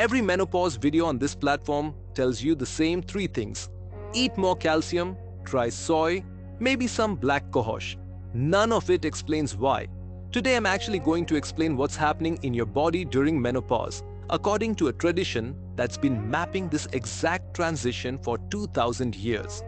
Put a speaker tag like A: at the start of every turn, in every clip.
A: Every menopause video on this platform tells you the same three things. Eat more calcium, try soy, maybe some black cohosh. None of it explains why. Today I'm actually going to explain what's happening in your body during menopause, according to a tradition that's been mapping this exact transition for 2000 years,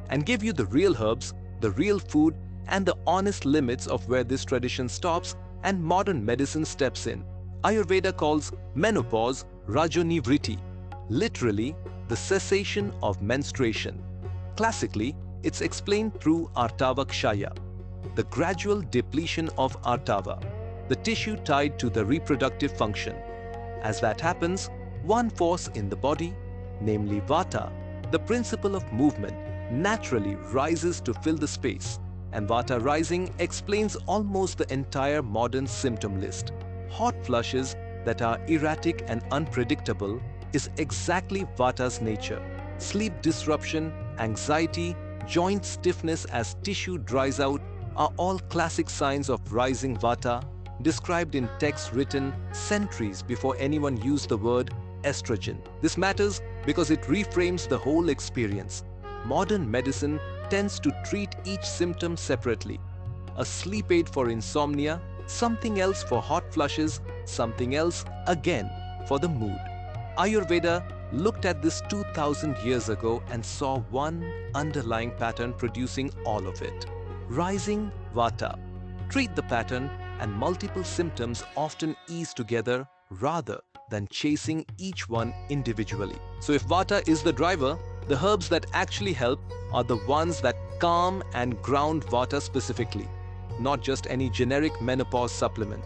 A: and give you the real herbs, the real food, and the honest limits of where this tradition stops and modern medicine steps in. Ayurveda calls menopause Rajonivritti, literally the cessation of menstruation. Classically, it's explained through Artava Kshaya, the gradual depletion of Artava, the tissue tied to the reproductive function. As that happens, one force in the body, namely Vata, the principle of movement, naturally rises to fill the space, and Vata rising explains almost the entire modern symptom list. Hot flushes that are erratic and unpredictable is exactly Vata's nature. Sleep disruption, anxiety, joint stiffness as tissue dries out are all classic signs of rising Vata, described in texts written centuries before anyone used the word estrogen. This matters because it reframes the whole experience. Modern medicine tends to treat each symptom separately. A sleep aid for insomnia, something else for hot flushes, something else again for the mood. Ayurveda looked at this 2000 years ago and saw one underlying pattern producing all of it. Rising Vata. Treat the pattern and multiple symptoms often ease together rather than chasing each one individually. So if Vata is the driver, the herbs that actually help are the ones that calm and ground Vata specifically, not just any generic menopause supplement.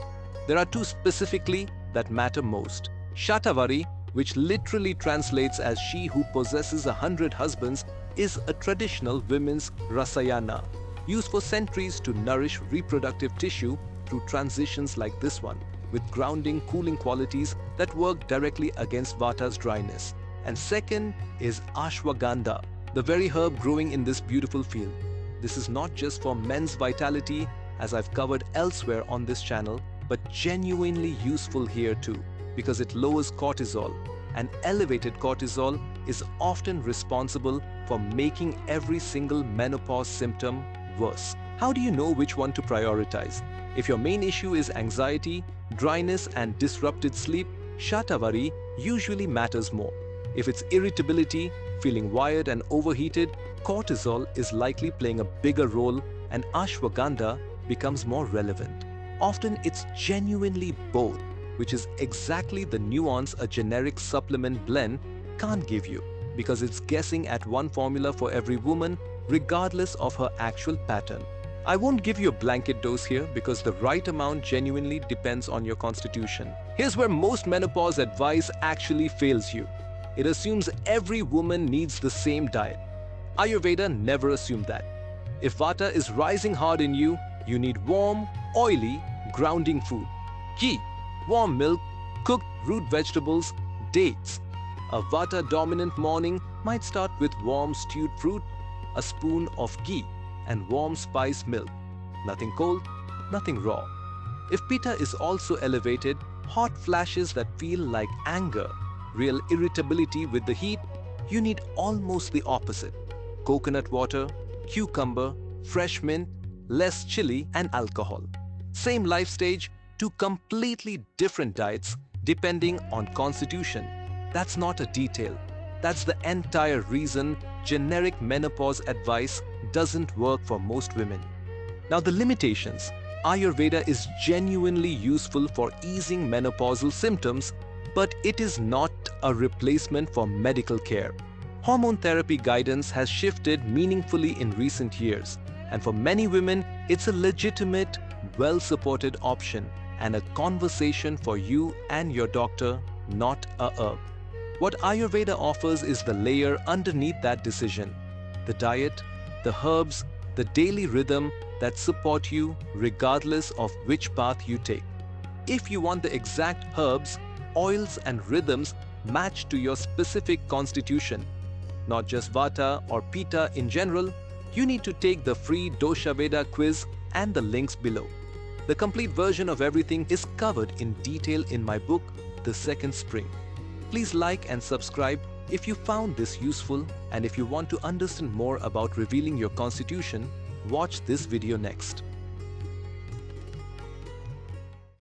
A: There are two specifically that matter most. Shatavari, which literally translates as she who possesses 100 husbands, is a traditional women's Rasayana, used for centuries to nourish reproductive tissue through transitions like this one, with grounding, cooling qualities that work directly against Vata's dryness. And second is Ashwagandha, the very herb growing in this beautiful field. This is not just for men's vitality, as I've covered elsewhere on this channel, but genuinely useful here too, because it lowers cortisol, and elevated cortisol is often responsible for making every single menopause symptom worse. How do you know which one to prioritize? If your main issue is anxiety, dryness, and disrupted sleep, Shatavari usually matters more. If it's irritability, feeling wired and overheated, cortisol is likely playing a bigger role and Ashwagandha becomes more relevant. Often it's genuinely both, which is exactly the nuance a generic supplement blend can't give you, because it's guessing at one formula for every woman regardless of her actual pattern. I won't give you a blanket dose here because the right amount genuinely depends on your constitution. Here's where most menopause advice actually fails you. It assumes every woman needs the same diet. Ayurveda never assumed that. If Vata is rising hard in you, you need warm, oily, grounding food. Ghee, warm milk, cooked root vegetables, dates. A Vata-dominant morning might start with warm stewed fruit, a spoon of ghee, and warm spiced milk. Nothing cold, nothing raw. If Pitta is also elevated, hot flashes that feel like anger, real irritability with the heat, you need almost the opposite. Coconut water, cucumber, fresh mint, less chili, and alcohol. Same life stage, two completely different diets depending on constitution. That's not a detail. That's the entire reason generic menopause advice doesn't work for most women. Now the limitations. Ayurveda is genuinely useful for easing menopausal symptoms, but it is not a replacement for medical care. Hormone therapy guidance has shifted meaningfully in recent years, and for many women, it's a legitimate, well-supported option and a conversation for you and your doctor, not a herb. What Ayurveda offers is the layer underneath that decision: the diet, the herbs, the daily rhythm that support you regardless of which path you take. If you want the exact herbs, oils, and rhythms matched to your specific constitution, not just Vata or Pitta in general, you need to take the free Dosha Veda quiz and the links below. The complete version of everything is covered in detail in my book, The Second Spring. Please like and subscribe if you found this useful, and if you want to understand more about revealing your constitution, watch this video next.